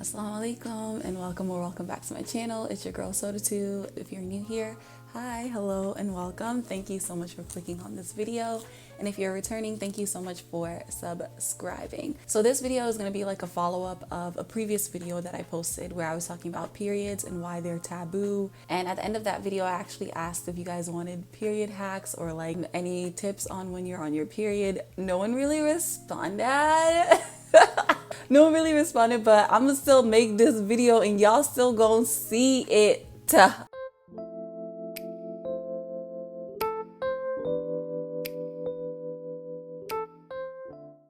Assalamu alaikum and welcome back to my channel. It's your girl Sawdatou. If you're new here, hi, hello, and welcome. Thank you so much for clicking on this video. And if you're returning, thank you so much for subscribing. So this video is going to be like a follow-up of a previous video that I posted where I was talking about periods and why they're taboo. And at the end of that video, I actually asked if you guys wanted period hacks or like any tips on when you're on your period. No one really responded. No one really responded, but I'm gonna still make this video and y'all still gonna see it.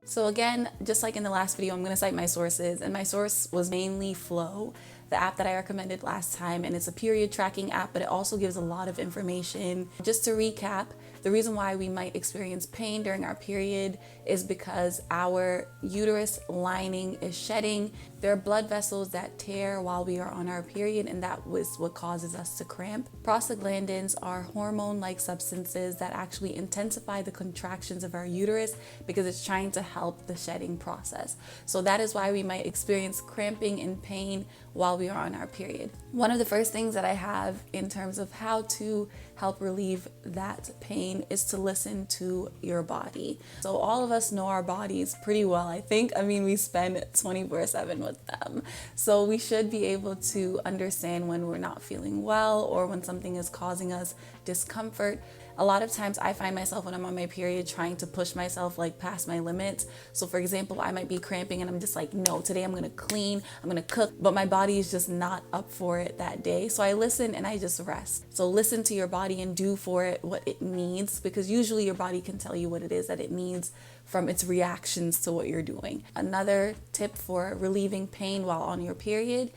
So again, just like in the last video, I'm going to cite my sources, and my source was mainly Vllo, the app that I recommended last time, and it's a period tracking app, but it also gives a lot of information. Just to recap, the reason why we might experience pain during our period is because our uterus lining is shedding. There are blood vessels that tear while we are on our period, and that was what causes us to cramp. Prostaglandins are hormone-like substances that actually intensify the contractions of our uterus because it's trying to help the shedding process. So that is why we might experience cramping and pain while we are on our period. One of the first things that I have in terms of how to help relieve that pain is to listen to your body. So all of us know our bodies pretty well, I think. I mean, we spend 24/7 with them. So we should be able to understand when we're not feeling well or when something is causing us discomfort. A lot of times I find myself when I'm on my period trying to push myself like past my limits. So for example, I might be cramping and I'm just like, no, today I'm gonna clean, I'm gonna cook, but my body is just not up for it that day. So I listen and I just rest. So listen to your body and do for it what it needs, because usually your body can tell you what it is that it needs from its reactions to what you're doing. Another tip for relieving pain while on your period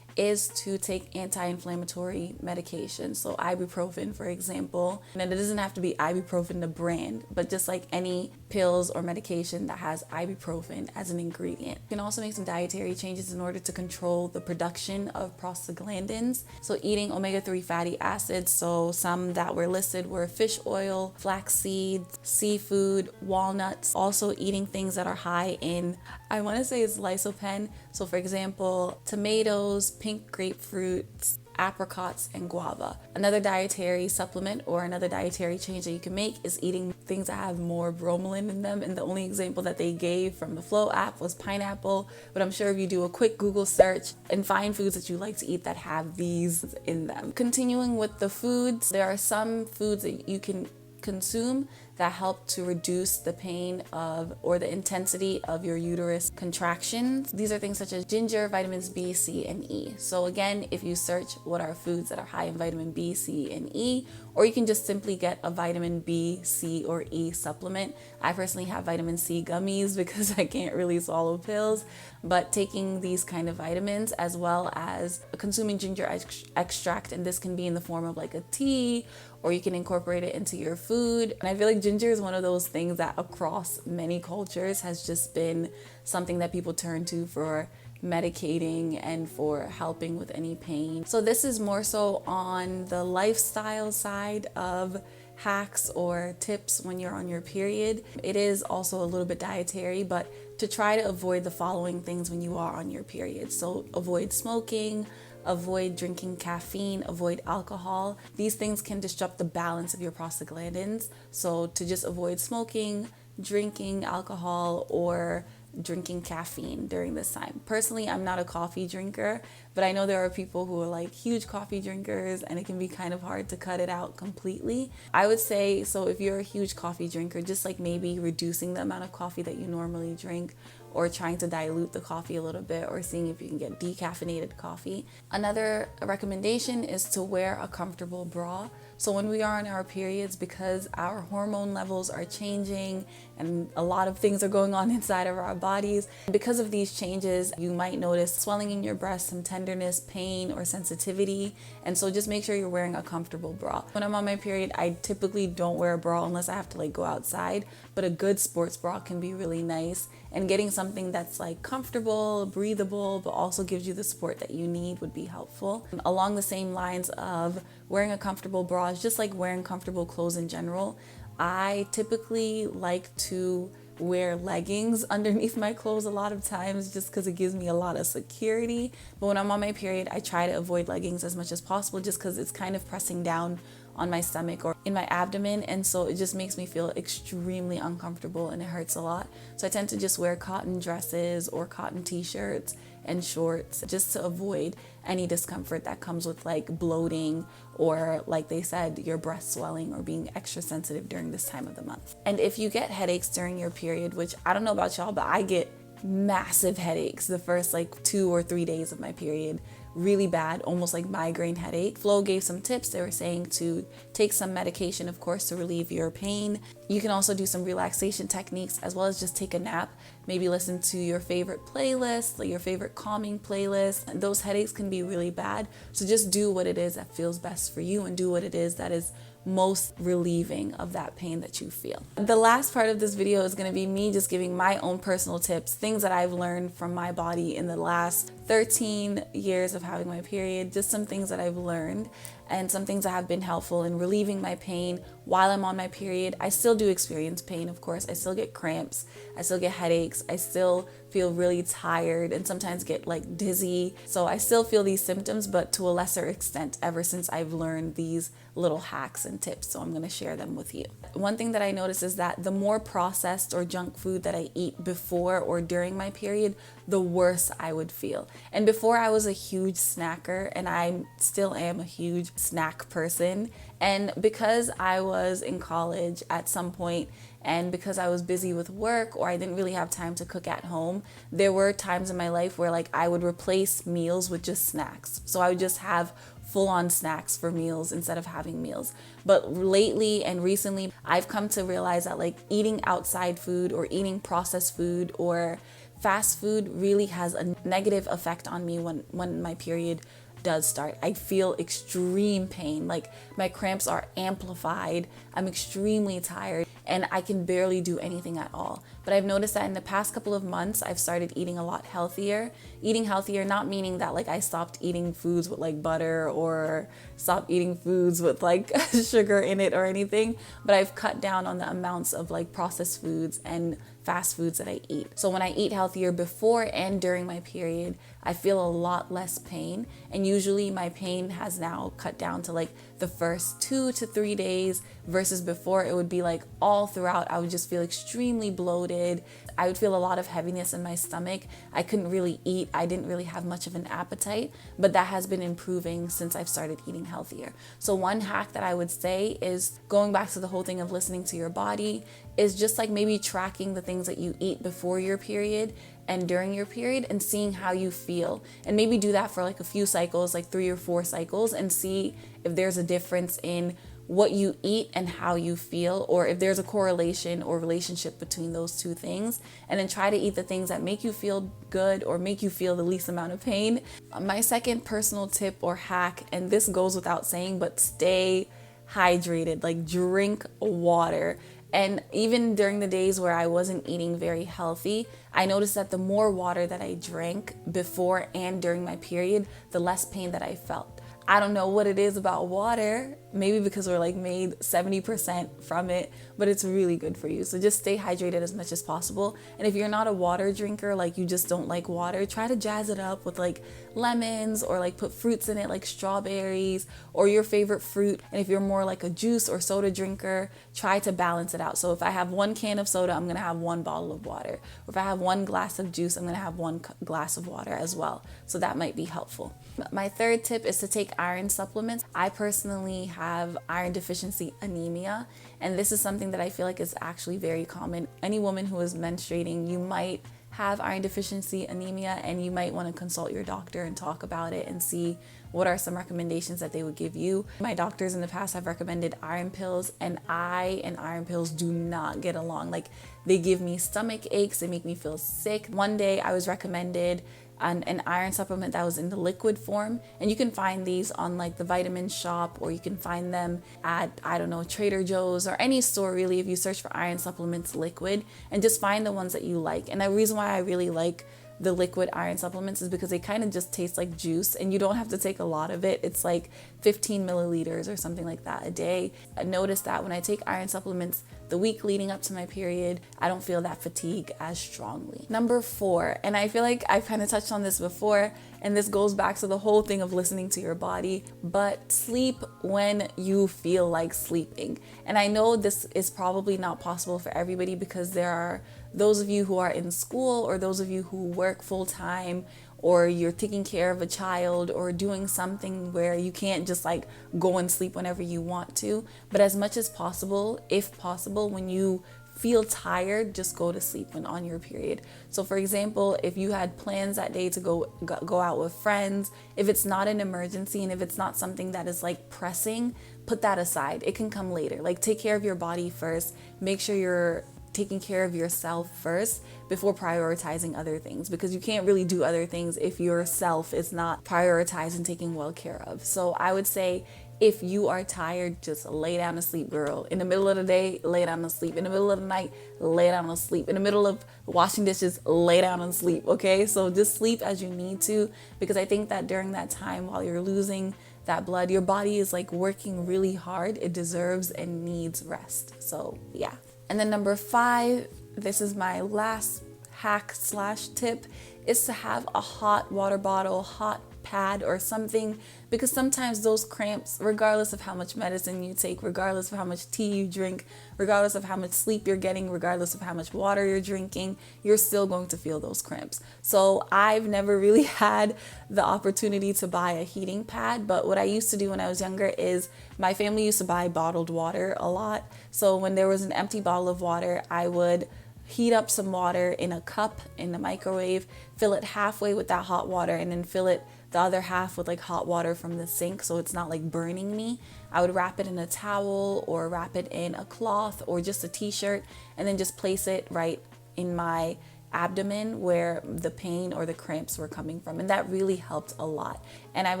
is to take anti-inflammatory medication. So ibuprofen, for example, and it doesn't have to be ibuprofen the brand, but just like any pills or medication that has ibuprofen as an ingredient. You can also make some dietary changes in order to control the production of prostaglandins. So eating omega-3 fatty acids, so some that were listed were fish oil, flax seeds, seafood, walnuts. Also eating things that are high in, I want to say it's lycopene. So for example, tomatoes, pink grapefruits, apricots, and guava. Another dietary supplement or another dietary change that you can make is eating things that have more bromelain in them. And the only example that they gave from the Vllo app was pineapple. But I'm sure if you do a quick Google search and find foods that you like to eat that have these in them. Continuing with the foods, there are some foods that you can consume that help to reduce the pain of or the intensity of your uterus contractions. These are things such as ginger, vitamins B, C, and E. So again, if you search what are foods that are high in vitamin B, C, and E, or you can just simply get a vitamin B, C, or E supplement. I personally have vitamin C gummies because I can't really swallow pills, but taking these kind of vitamins as well as consuming ginger extract, and this can be in the form of like a tea, or you can incorporate it into your food. And I feel like ginger is one of those things that across many cultures has just been something that people turn to for medicating and for helping with any pain. So this is more so on the lifestyle side of hacks or tips when you're on your period. It is also a little bit dietary, but to try to avoid the following things when you are on your period. So avoid smoking, avoid drinking caffeine, avoid alcohol. These things can disrupt the balance of your prostaglandins. So to just avoid smoking, drinking alcohol, or drinking caffeine during this time. Personally, I'm not a coffee drinker, but I know there are people who are like huge coffee drinkers and it can be kind of hard to cut it out completely. I would say, so if you're a huge coffee drinker, just like maybe reducing the amount of coffee that you normally drink, or trying to dilute the coffee a little bit, or seeing if you can get decaffeinated coffee. Another recommendation is to wear a comfortable bra. So when we are on our periods, because our hormone levels are changing and a lot of things are going on inside of our bodies, because of these changes, you might notice swelling in your breast, some tenderness, pain, or sensitivity. And so just make sure you're wearing a comfortable bra. When I'm on my period, I typically don't wear a bra unless I have to like go outside, but a good sports bra can be really nice. And getting something that's like comfortable, breathable, but also gives you the support that you need would be helpful. Along the same lines of wearing a comfortable bra is just like wearing comfortable clothes in general. I typically like to wear leggings underneath my clothes a lot of times just because it gives me a lot of security. But when I'm on my period, I try to avoid leggings as much as possible just because it's kind of pressing down on my stomach or in my abdomen, and so it just makes me feel extremely uncomfortable and it hurts a lot. So I tend to just wear cotton dresses or cotton t-shirts and shorts just to avoid any discomfort that comes with like bloating or, like they said, your breast swelling or being extra sensitive during this time of the month. And if you get headaches during your period, which I don't know about y'all, but I get massive headaches the first like 2 or 3 days of my period, really bad, almost like migraine headache. Flo gave some tips. They were saying to take some medication, of course, to relieve your pain. You can also do some relaxation techniques as well as just take a nap. Maybe listen to your favorite playlist, like your favorite calming playlist. Those headaches can be really bad. So just do what it is that feels best for you and do what it is that is most relieving of that pain that you feel. The last part of this video is going to be me just giving my own personal tips, things that I've learned from my body in the last 13 years of having my period, just some things that I've learned and some things that have been helpful in relieving my pain while I'm on my period. I still do experience pain, of course. I still get cramps. I still get headaches. I still feel really tired and sometimes get like dizzy. So I still feel these symptoms, but to a lesser extent ever since I've learned these little hacks and tips. So I'm going to share them with you. One thing that I notice is that the more processed or junk food that I eat before or during my period, the worse I would feel. And before I was a huge snacker, and I still am a huge snack person. And because I was in college at some point, and because I was busy with work or I didn't really have time to cook at home, there were times in my life where like I would replace meals with just snacks. So I would just have full-on snacks for meals instead of having meals. But lately and recently, I've come to realize that like eating outside food or eating processed food or fast food really has a negative effect on me when my period does start. I feel extreme pain, like my cramps are amplified, I'm extremely tired, and I can barely do anything at all. But I've noticed that in the past couple of months, I've started eating a lot healthier. Eating healthier, not meaning that like I stopped eating foods with like butter or stopped eating foods with like sugar in it or anything, but I've cut down on the amounts of like processed foods and fast foods that I eat. So when I eat healthier before and during my period, I feel a lot less pain. And usually my pain has now cut down to like the first 2 to 3 days versus before it would be like all throughout. I would just feel extremely bloated. I would feel a lot of heaviness in my stomach. I couldn't really eat. I didn't really have much of an appetite, but that has been improving since I've started eating healthier. So one hack that I would say is going back to the whole thing of listening to your body is just like maybe tracking the things that you eat before your period and during your period and seeing how you feel. And maybe do that for like a few cycles, like 3 or 4 cycles, and see if there's a difference in what you eat and how you feel, or if there's a correlation or relationship between those two things, and then try to eat the things that make you feel good or make you feel the least amount of pain. My second personal tip or hack, and this goes without saying, but stay hydrated, like drink water. And even during the days where I wasn't eating very healthy, I noticed that the more water that I drank before and during my period, the less pain that I felt. I don't know what it is about water, maybe because we're like made 70% from it, but it's really good for you. So just stay hydrated as much as possible. And if you're not a water drinker, like you just don't like water, try to jazz it up with like lemons or like put fruits in it like strawberries or your favorite fruit. And if you're more like a juice or soda drinker, try to balance it out. So if I have 1 can of soda, I'm gonna have 1 bottle of water. Or if I have 1 glass of juice, I'm gonna have 1 glass of water as well. So that might be helpful. My third tip is to take iron supplements. I personally have iron deficiency anemia, and this is something that I feel like is actually very common. Any woman who is menstruating, you might have iron deficiency anemia, and you might want to consult your doctor and talk about it and see what are some recommendations that they would give you. My doctors in the past have recommended iron pills, and I and iron pills do not get along. Like, they give me stomach aches, they make me feel sick. One day I was recommended an iron supplement that was in the liquid form, and you can find these on like the vitamin shop, or you can find them at, I don't know, Trader Joe's or any store really, if you search for iron supplements liquid, and just find the ones that you like. And the reason why I really like the liquid iron supplements is because they kind of just taste like juice, and you don't have to take a lot of it. It's like 15 milliliters or something like that a day. I noticed that when I take iron supplements the week leading up to my period, I don't feel that fatigue as strongly. Number 4, and I feel like I've kind of touched on this before, and this goes back to the whole thing of listening to your body, but sleep when you feel like sleeping. And I know this is probably not possible for everybody, because there are those of you who are in school, or those of you who work full time, or you're taking care of a child, or doing something where you can't just like go and sleep whenever you want to. But as much as possible, if possible, when you feel tired, just go to sleep when on your period. So for example, if you had plans that day to go out with friends, if it's not an emergency and if it's not something that is like pressing, put that aside. It can come later. Like, take care of your body first. Make sure you're taking care of yourself first before prioritizing other things, because you can't really do other things if yourself is not prioritized and taken well care of. So I would say, if you are tired, just lay down to sleep, girl. In the middle of the day, lay down to sleep. In the middle of the night, lay down to sleep. In the middle of washing dishes, lay down and sleep, okay? So just sleep as you need to, because I think that during that time while you're losing that blood, your body is like working really hard. It deserves and needs rest. So yeah. And then number 5, this is my last hack / tip, is to have a hot water bottle, hot pad or something, because sometimes those cramps, regardless of how much medicine you take, regardless of how much tea you drink, regardless of how much sleep you're getting, regardless of how much water you're drinking, you're still going to feel those cramps. So I've never really had the opportunity to buy a heating pad, but what I used to do when I was younger is my family used to buy bottled water a lot. So when there was an empty bottle of water, I would heat up some water in a cup in the microwave, fill it halfway with that hot water, and then fill it the other half with like hot water from the sink, so it's not like burning me. I would wrap it in a towel or wrap it in a cloth or just a t-shirt, and then just place it right in my abdomen where the pain or the cramps were coming from, and that really helped a lot. And I've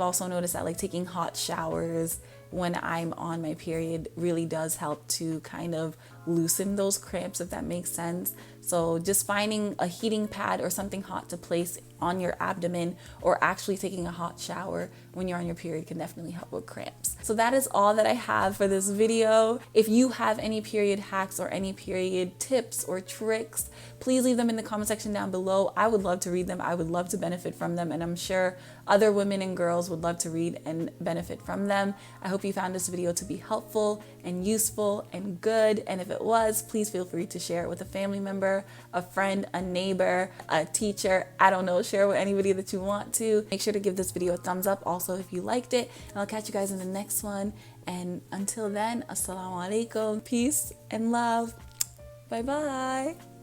also noticed that like taking hot showers when I'm on my period really does help to kind of loosen those cramps, if that makes sense. So just finding a heating pad or something hot to place on your abdomen, or actually taking a hot shower when you're on your period, can definitely help with cramps. So that is all that I have for this video. If you have any period hacks or any period tips or tricks, please leave them in the comment section down below. I would love to read them. I would love to benefit from them, and I'm sure other women and girls would love to read and benefit from them. I hope you found this video to be helpful and useful and good, and if it was, please feel free to share it with a family member, a friend, a neighbor, a teacher, I don't know, share with anybody that you want to. Make sure to give this video a thumbs up also if you liked it, and I'll catch you guys in the next one. And until then, assalamu alaikum, peace and love. Bye bye.